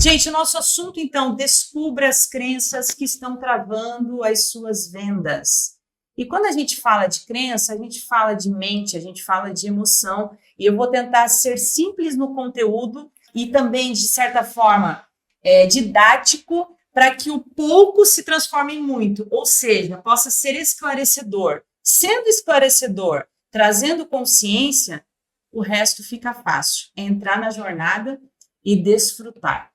Gente, o nosso assunto, então, descubra as crenças que estão travando as suas vendas. E quando a gente fala de crença, a gente fala de mente, a gente fala de emoção, e eu vou tentar ser simples no conteúdo e também, de certa forma, didático, para que o pouco se transforme em muito, ou seja, possa ser esclarecedor. Sendo esclarecedor, trazendo consciência, o resto fica fácil. É entrar na jornada e desfrutar.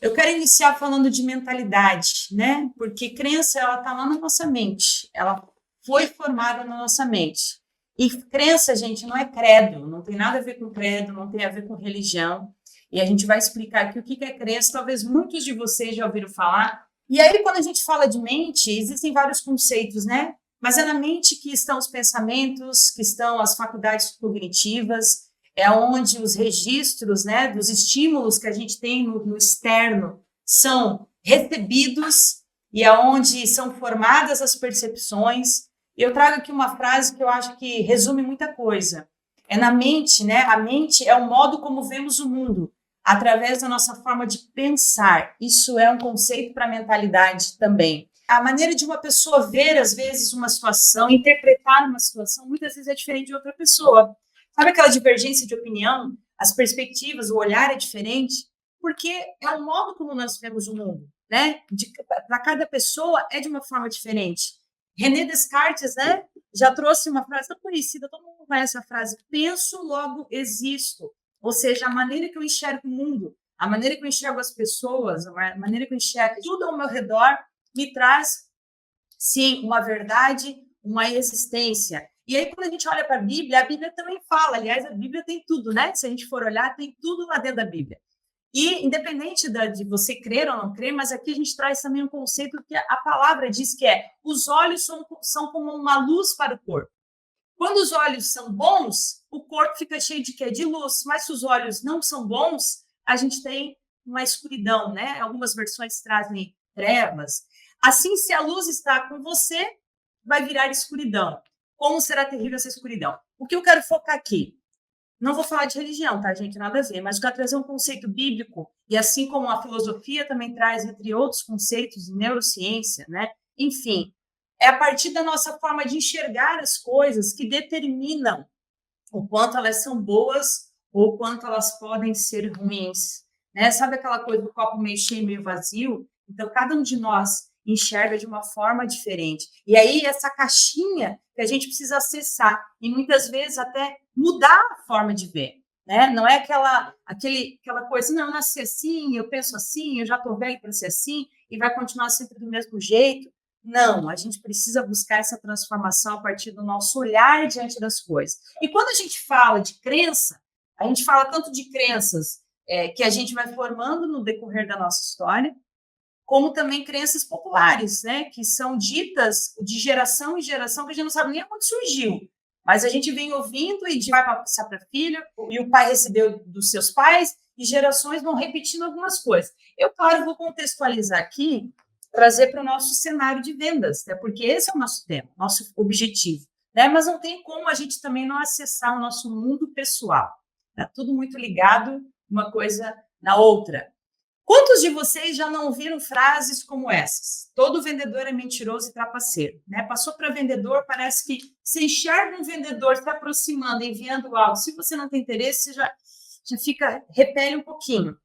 Eu quero iniciar falando de mentalidade, né? Porque crença, ela está lá na nossa mente. Ela foi formada na nossa mente. E crença, gente, não é credo. Não tem nada a ver com credo, não tem a ver com religião. E a gente vai explicar aqui o que é crença. Talvez muitos de vocês já ouviram falar. E aí, quando a gente fala de mente, existem vários conceitos, né? Mas é na mente que estão os pensamentos, que estão as faculdades cognitivas, é onde os registros, né, dos estímulos que a gente tem no externo são recebidos e é onde são formadas as percepções. Eu trago aqui uma frase que eu acho que resume muita coisa. É na mente, né? A mente é o modo como vemos o mundo, através da nossa forma de pensar. Isso é um conceito para a mentalidade também. A maneira de uma pessoa ver, às vezes, uma situação, interpretar uma situação, muitas vezes é diferente de outra pessoa. Sabe aquela divergência de opinião? As perspectivas, o olhar é diferente, porque é o modo como nós vemos o mundo, né? Para cada pessoa é de uma forma diferente. René Descartes, né, já trouxe uma frase tão conhecida, todo mundo conhece a frase: penso, logo existo. Ou seja, a maneira que eu enxergo o mundo, a maneira que eu enxergo as pessoas, a maneira que eu enxergo tudo ao meu redor, me traz, sim, uma verdade, uma existência. E aí, quando a gente olha para a Bíblia também fala, aliás, a Bíblia tem tudo, né? Se a gente for olhar, tem tudo lá dentro da Bíblia. E independente de você crer ou não crer, mas aqui a gente traz também um conceito que a palavra diz que é: os olhos são como uma luz para o corpo. Quando os olhos são bons, o corpo fica cheio de quê? De luz. Mas se os olhos não são bons, a gente tem uma escuridão, né? Algumas versões trazem trevas. Assim, se a luz está com você, vai virar escuridão. Como será terrível essa escuridão? O que eu quero focar aqui? Não vou falar de religião, tá, gente? Nada a ver, mas eu quero trazer um conceito bíblico, e assim como a filosofia também traz, entre outros conceitos, neurociência, né? Enfim, é a partir da nossa forma de enxergar as coisas que determinam o quanto elas são boas ou o quanto elas podem ser ruins, né? Sabe aquela coisa do copo meio cheio, meio vazio? Então, cada um de nós enxerga de uma forma diferente. E aí, essa caixinha que a gente precisa acessar e muitas vezes até mudar a forma de ver, né? Não é aquela coisa, não, eu nasci assim, eu penso assim, eu já estou velho para ser assim e vai continuar sempre do mesmo jeito. Não, a gente precisa buscar essa transformação a partir do nosso olhar diante das coisas. E quando a gente fala de crença, a gente fala tanto de crenças que a gente vai formando no decorrer da nossa história, como também crenças populares, né, que são ditas de geração em geração, que a gente não sabe nem onde surgiu. Mas a gente vem ouvindo e vai passar para a filha, e o pai recebeu dos seus pais, e gerações vão repetindo algumas coisas. Eu, claro, vou contextualizar aqui, trazer para o nosso cenário de vendas, né, porque esse é o nosso tema, nosso objetivo. Né, mas não tem como a gente também não acessar o nosso mundo pessoal. Está tudo muito ligado, uma coisa na outra. Quantos de vocês já não ouviram frases como essas? Todo vendedor é mentiroso e trapaceiro, né? Passou para vendedor, parece que você enxerga um vendedor se aproximando, enviando algo. Se você não tem interesse, você já fica, repele um pouquinho,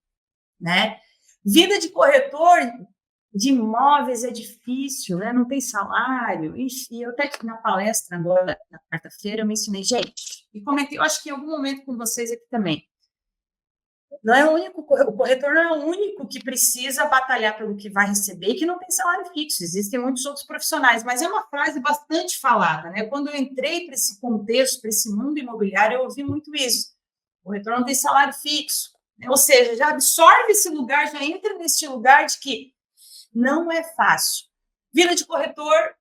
né? Vida de corretor de imóveis é difícil, né? Não tem salário. Enfim, eu até na palestra agora, na quarta-feira, eu mencionei, gente, e comentei, eu acho que em algum momento com vocês aqui também. Não é o único, o corretor não é o único que precisa batalhar pelo que vai receber e que não tem salário fixo. Existem muitos outros profissionais, mas é uma frase bastante falada, né? Quando eu entrei para esse contexto, para esse mundo imobiliário, eu ouvi muito isso. O corretor não tem salário fixo, né? Ou seja, já absorve esse lugar, já entra nesse lugar de que não é fácil. Vida de corretor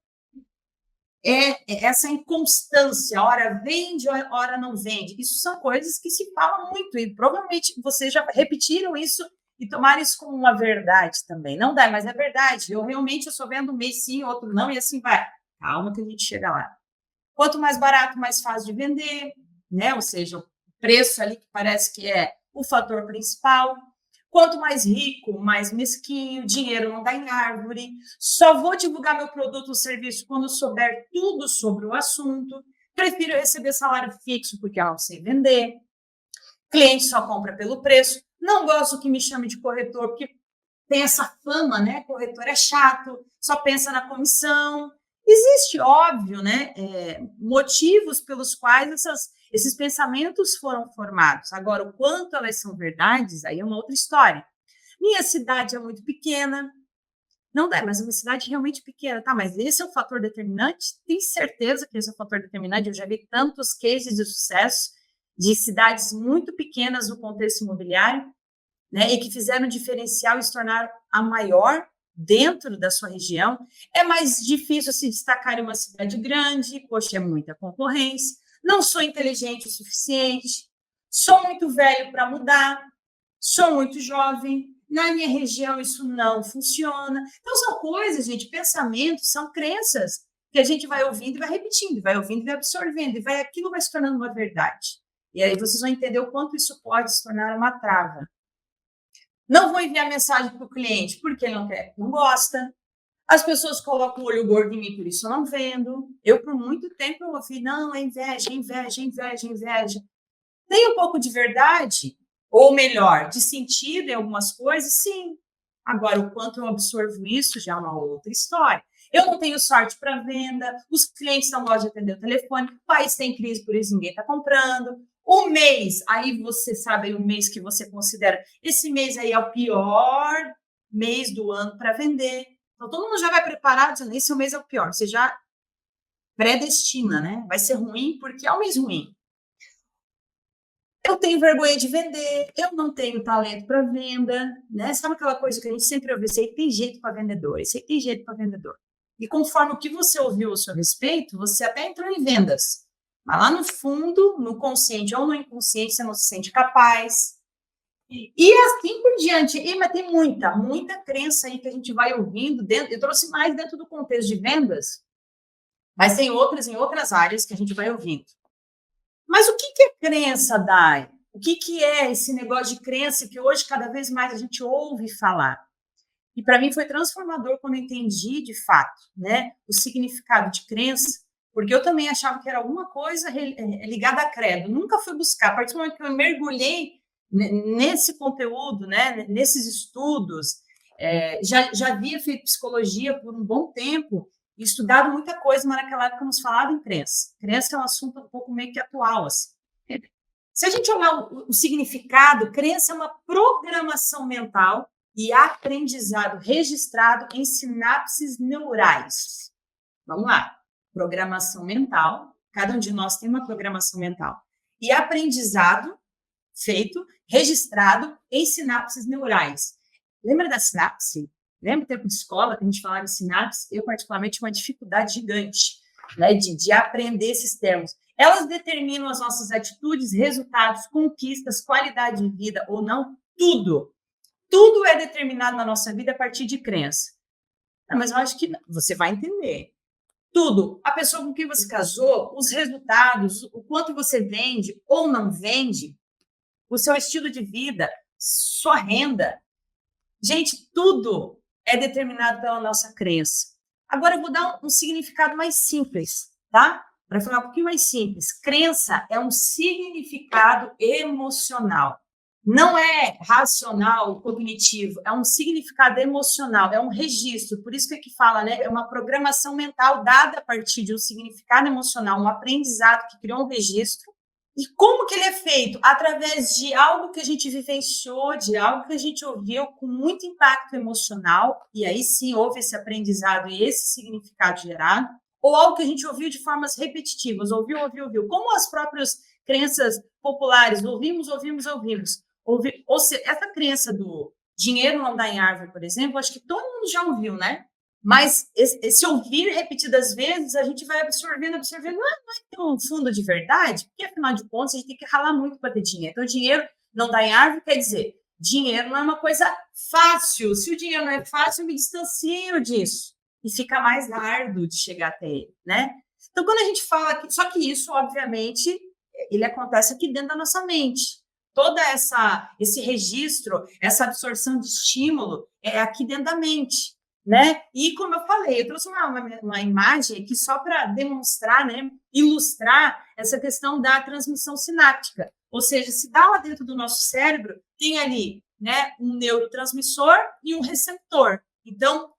é essa inconstância, hora vende, hora não vende. Isso são coisas que se falam muito e provavelmente vocês já repetiram isso e tomaram isso como uma verdade também. Não dá, mas é verdade. Eu só vendo um mês sim, outro não, e assim vai. Calma que a gente chega lá. Quanto mais barato, mais fácil de vender, né? Ou seja, o preço ali que parece que é o fator principal. Quanto mais rico, mais mesquinho, dinheiro não dá em árvore. Só vou divulgar meu produto ou serviço quando souber tudo sobre o assunto. Prefiro receber salário fixo porque eu não sei vender. Cliente só compra pelo preço. Não gosto que me chame de corretor porque tem essa fama, né? Corretor é chato, só pensa na comissão. Existe, óbvio, né? Motivos pelos quais esses pensamentos foram formados. Agora, o quanto elas são verdades, aí é uma outra história. Minha cidade é muito pequena. Não dá, mas é uma cidade realmente pequena, tá? Mas esse é o fator determinante? Tenho certeza que esse é o fator determinante. Eu já vi tantos cases de sucesso de cidades muito pequenas no contexto imobiliário, né, e que fizeram diferencial e se tornaram a maior dentro da sua região. É mais difícil se destacar em uma cidade grande, poxa, é muita concorrência, não sou inteligente o suficiente, sou muito velho para mudar, sou muito jovem, na minha região isso não funciona. Então, são coisas, gente, pensamentos, são crenças que a gente vai ouvindo e vai repetindo, vai ouvindo e vai absorvendo, e aquilo vai se tornando uma verdade. E aí vocês vão entender o quanto isso pode se tornar uma trava. Não vou enviar mensagem para o cliente porque ele não quer, não gosta. As pessoas colocam o olho gordo em mim, por isso eu não vendo. Eu, por muito tempo, eu ouvi, não, é inveja, inveja, inveja, inveja. Tem um pouco de verdade, ou melhor, de sentido em algumas coisas, sim. Agora, o quanto eu absorvo isso já é uma outra história. Eu não tenho sorte para venda, os clientes não gostam de atender o telefone, o país tem crise, por isso ninguém está comprando. O mês, aí você sabe o mês que você considera, esse mês aí é o pior mês do ano para vender. Então, todo mundo já vai preparado, dizendo, esse mês é o pior. Você já predestina, né? Vai ser ruim porque é um mês ruim. Eu tenho vergonha de vender, eu não tenho talento para venda, né? Sabe aquela coisa que a gente sempre ouve, isso aí tem jeito para vendedor, isso aí tem jeito para vendedor. E conforme o que você ouviu a seu respeito, você até entrou em vendas. Mas lá no fundo, no consciente ou no inconsciente, você não se sente capaz. E assim por diante. Mas tem muita crença aí que a gente vai ouvindo dentro. Eu trouxe mais dentro do contexto de vendas, mas tem outras em outras áreas que a gente vai ouvindo. Mas o que é crença, Dai? O que é esse negócio de crença que hoje cada vez mais a gente ouve falar? E para mim foi transformador quando eu entendi de fato, né, o significado de crença, porque eu também achava que era alguma coisa ligada a credo. Nunca fui buscar. A partir do momento que eu mergulhei nesse conteúdo, né, nesses estudos, já havia feito psicologia por um bom tempo, estudado muita coisa, mas naquela época nos falava em crença. Crença é um assunto um pouco meio que atual, assim. Se a gente olhar o significado, crença é uma programação mental e aprendizado registrado em sinapses neurais. Vamos lá. Programação mental, cada um de nós tem uma programação mental. E aprendizado feito, registrado em sinapses neurais. Lembra da sinapse? Lembra do tempo de escola que a gente falava em sinapse? Eu, particularmente, tinha uma dificuldade gigante, né, de aprender esses termos. Elas determinam as nossas atitudes, resultados, conquistas, qualidade de vida ou não, tudo. Tudo é determinado na nossa vida a partir de crença. Mas eu acho que não. Você vai entender. Tudo. A pessoa com quem você casou, os resultados, o quanto você vende ou não vende, o seu estilo de vida, sua renda. Gente, tudo é determinado pela nossa crença. Agora eu vou dar um significado mais simples, tá? Para falar um pouquinho mais simples. Crença é um significado emocional. Não é racional, cognitivo, é um significado emocional, é um registro. Por isso que aqui fala, né? É uma programação mental dada a partir de um significado emocional, um aprendizado que criou um registro. E como que ele é feito? Através de algo que a gente vivenciou, de algo que a gente ouviu com muito impacto emocional, e aí sim houve esse aprendizado e esse significado gerado, ou algo que a gente ouviu de formas repetitivas, ouviu, como as próprias crenças populares, ouvimos. Ou seja, essa crença do dinheiro não dá em árvore, por exemplo, acho que todo mundo já ouviu, né? Mas esse ouvir repetidas vezes, a gente vai absorvendo, não é ter um fundo de verdade, porque afinal de contas a gente tem que ralar muito para ter dinheiro. Então, dinheiro não dá em árvore, quer dizer, dinheiro não é uma coisa fácil. Se o dinheiro não é fácil, eu me distancio disso. E fica mais árduo de chegar até ele, né? Então, quando a gente fala, só que isso, obviamente, ele acontece aqui dentro da nossa mente. Toda esse registro, essa absorção de estímulo é aqui dentro da mente, né? E como eu falei, eu trouxe uma imagem aqui só para demonstrar, né, ilustrar essa questão da transmissão sináptica. Ou seja, se dá lá dentro do nosso cérebro, tem ali, né, um neurotransmissor e um receptor. Então,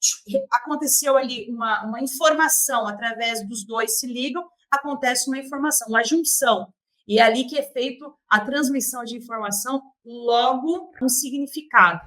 aconteceu ali uma informação, através dos dois se ligam, acontece uma informação, uma junção. E é ali que é feito a transmissão de informação, logo um significado.